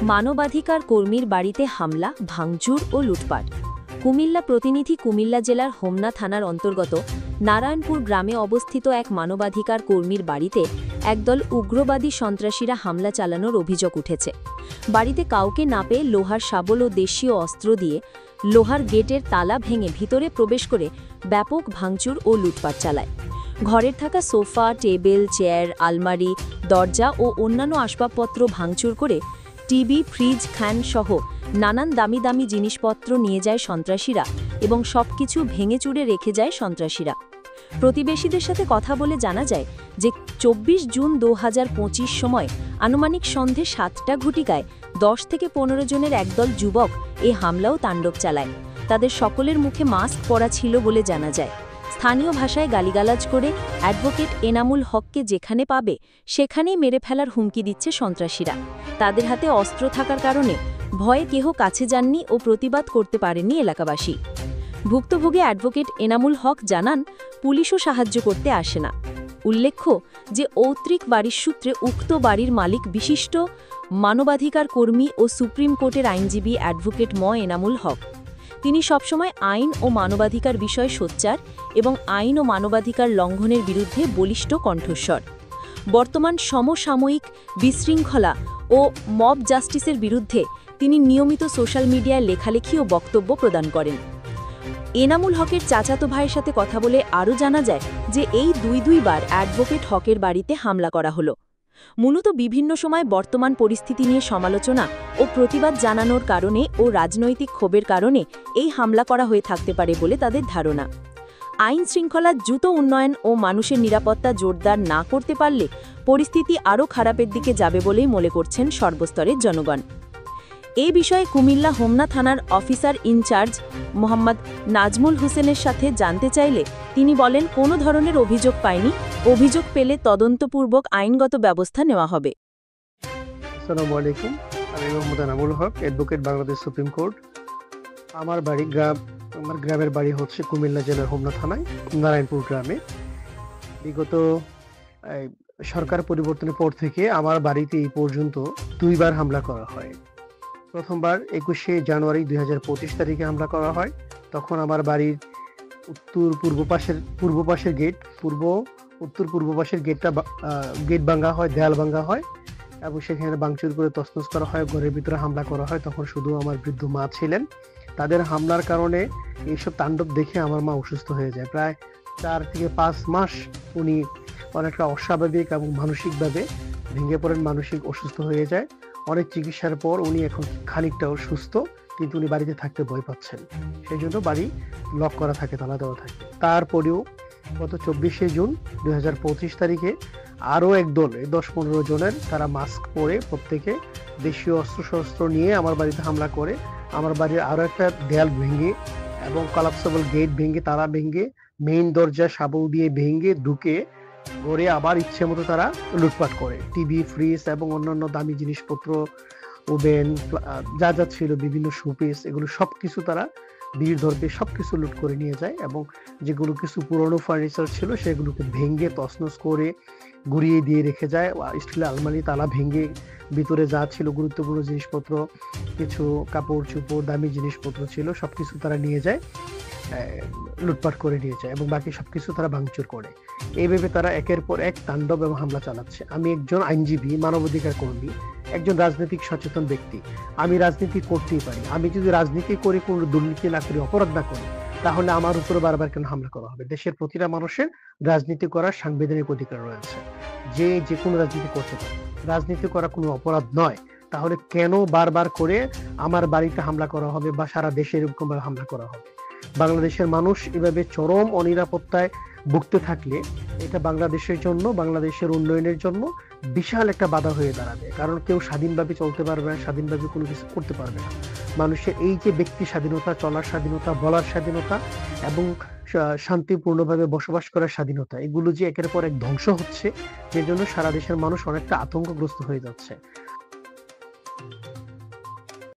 মানবাধিকার কর্মীর বাড়িতে হামলা, ভাঙচুর ও লুটপাট। কুমিল্লা প্রতিনিধি কুমিল্লা জেলার হোমনা থানার অন্তর্গত নারায়ণপুর গ্রামে অবস্থিত এক মানবাধিকার কর্মীর বাড়িতে একদল উগ্রবাদী সন্ত্রাসীরা হামলা চালানোর অভিযোগ উঠেছে। বাড়িতে কাউকে না পেয়ে লোহার শাবল ও দেশীয় অস্ত্র দিয়ে লোহার গেটের তালা ভেঙে ভিতরে প্রবেশ করে ব্যাপক ভাঙচুর ও লুটপাট চালায়। ঘরের থাকা সোফা, টেবিল, চেয়ার, আলমারি, দরজা ও অন্যান্য আসবাবপত্র ভাঙচুর করে টিভি, ফ্রিজ, ফ্যান সহ নানান দামি দামি জিনিসপত্র নিয়ে যায় সন্ত্রাসীরা এবং সবকিছু ভেঙে চুরে রেখে যায় সন্ত্রাসীরা। প্রতিবেশীদের সাথে কথা বলে জানা যায় যে 24 জুন 2025 সময় আনুমানিক সন্ধে 7টা ঘটিকায় 10 থেকে 15 জনের একদল যুবক এ হামলাও তাণ্ডব চালায়। তাদের সকলের মুখে মাস্ক পরা ছিল বলে জানা যায়। স্থানীয় ভাষায় গালিগালাজ করে অ্যাডভোকেট এনামুল হককে যেখানে পাবে সেখানেই মেরে ফেলার হুমকি দিচ্ছে সন্ত্রাসীরা। তাদের হাতে অস্ত্র থাকার কারণে ভয়ে কেহ কাছে যাননি ও প্রতিবাদ করতে পারেননি এলাকাবাসী। ভুক্তভোগী অ্যাডভোকেট এনামুল হক জানান, পুলিশও সাহায্য করতে আসে না। উল্লেখ্য যে ঐত্রিক বাড়ির সূত্রে উক্ত বাড়ির মালিক বিশিষ্ট মানবাধিকার কর্মী ও সুপ্রিম কোর্টের আইনজীবী অ্যাডভোকেট এনামুল হক। তিনি সবসময় আইন ও মানবাধিকার বিষয়ে সোচ্চার এবং আইন ও মানবাধিকার লঙ্ঘনের বিরুদ্ধে বলিষ্ঠ কণ্ঠস্বর। বর্তমান সমসাময়িক বিশৃঙ্খলা ও মব জাস্টিসের বিরুদ্ধে তিনি নিয়মিত সোশ্যাল মিডিয়ায় লেখালেখি ও বক্তব্য প্রদান করেন। এনামুল হকের চাচাতো ভাইয়ের সাথে কথা বলে আরও জানা যায় যে এই দুইবার অ্যাডভোকেট হকের বাড়িতে হামলা করা হলো। মূলত বিভিন্ন সময় বর্তমান পরিস্থিতি নিয়ে সমালোচনা ও প্রতিবাদ জানানোর কারণে ও রাজনৈতিক ক্ষোভের কারণে এই হামলা করা হয়ে থাকতে পারে বলে তাদের ধারণা। আইন শৃঙ্খলার দ্রুত উন্নয়ন ও মানুষের নিরাপত্তা জোরদার না করতে পারলে পরিস্থিতি আরও খারাপের দিকে যাবে বলেই মনে করছেন সর্বস্তরের জনগণ। এই বিষয়ে কুমিল্লা হোমনা থানার অফিসার ইনচার্জ মোহাম্মদ নাজমুল হোসেনের সাথে জানতে চাইলে তিনি বলেন, কোনো ধরনের অভিযোগ পায়নি, অভিযোগ পেলে তদন্তপূর্বক আইনগত ব্যবস্থা নেওয়া হবে। আসসালামু আলাইকুম, আমি মোহাম্মদ নাজমুল হক, অ্যাডভোকেট, বাংলাদেশ সুপ্রিম কোর্ট। আমার গ্রামের বাড়ি হচ্ছে কুমিল্লা জেলার হোমনা থানায় নারায়ণপুর গ্রামে। বিগত সরকার পরিবর্তনের পর থেকে আমার বাড়িতে এই পর্যন্ত দুইবার হামলা করা হয়। প্রথমবার 21শে জানুয়ারি 2025 তারিখে হামলা করা হয়। তখন আমার বাড়ির পূর্ব পাশের গেট ভাঙা হয়, দেয়াল ভাঙা হয় এবং সেখানে ভাঙচুর করে তছনছ করা হয়, ঘরের ভিতরে হামলা করা হয়। তখন শুধু আমার বৃদ্ধ মা ছিলেন। তাদের হামলার কারণে এইসব তাণ্ডব দেখে আমার মা অসুস্থ হয়ে যায়। প্রায় 4 থেকে 5 মাস উনি অনেকটা অস্বাভাবিক এবং মানসিকভাবে ভেঙে পড়েন, মানসিক অসুস্থ হয়ে যায়। অনেক চিকিৎসার পর উনি এখন খানিকটাও সুস্থ, কিন্তু উনি বাড়িতে থাকতে ভয় পাচ্ছেন। সেই জন্য বাড়ি লক করা থাকে, তালা দেওয়া থাকে। তারপরেও গত 24শে জুন 2025 তারিখে আরও একদল 10-15 জনের, তারা মাস্ক পরে প্রত্যেকে দেশীয় অস্ত্রশস্ত্র নিয়ে আমার বাড়িতে হামলা করে আমার বাড়ির আরও একটা দেয়াল ভেঙে এবং কলাপসেবল গেট ভেঙে, তালা ভেঙে, মেইন দরজা শাবল দিয়ে ভেঙে ঢুকে ঘরে আবার ইচ্ছে মতো তারা লুটপাট করে। টিভি, ফ্রিজ এবং অন্যান্য দামি জিনিসপত্র, ওভেন, যা যা ছিল, বিভিন্ন শোপিস, এগুলো সবকিছু তারা ভিড় ধরবে সবকিছু লুট করে নিয়ে যায় এবং যেগুলো কিছু পুরনো ফার্নিচার ছিল সেগুলোকে ভেঙে তছনছ করে গুড়িয়ে দিয়ে রেখে যায়। স্টিলের আলমারি তালা ভেঙে ভিতরে যা ছিল গুরুত্বপূর্ণ জিনিসপত্র, কিছু কাপড় চোপড়, দামি জিনিসপত্র ছিল, সবকিছু তারা নিয়ে যায়, লুটপাট করে নিয়ে যায় এবং বাকি সবকিছু তারা ভাঙচুর করে। এইভাবে তারা একের পর এক তাণ্ডব এবং হামলা চালাচ্ছে। আমি একজন আইনজীবী, মানবাধিকার কর্মী, একজন রাজনৈতিক সচেতন ব্যক্তি। আমি রাজনীতি করতেই পারি। আমি যদি রাজনীতি করে কোনো দুর্নীতি না করি, অপরাধ না করি, তাহলে আমার উপরে বারবার কেন হামলা করা হবে? দেশের প্রতিটা মানুষের রাজনীতি করার সাংবিধানিক অধিকার রয়েছে, যে কোনো রাজনীতি করতে পারে। রাজনীতি করা কোনো অপরাধ নয়, তাহলে কেন বারবার করে আমার বাড়িতে হামলা করা হবে বা সারা দেশে এরকম ভাবে হামলা করা হবে? বাংলাদেশের মানুষ এভাবে চরম অনিরাপত্তায় ভুগতে থাকলে এটা বাংলাদেশের জন্য, বাংলাদেশের উন্নয়নের জন্য বিশাল একটা বাধা হয়ে দাঁড়াবে। কারণ কেউ স্বাধীনভাবে চলতে পারবে না, স্বাধীনভাবে কোনো কিছু করতে পারবে না। মানুষের এই যে ব্যক্তি স্বাধীনতা, চলার স্বাধীনতা, বলার স্বাধীনতা এবং শান্তিপূর্ণভাবে বসবাস করার স্বাধীনতা, এগুলো যে একের পর এক ধ্বংস হচ্ছে, যে জন্য সারা দেশের মানুষ অনেকটা আতঙ্কগ্রস্ত হয়ে যাচ্ছে।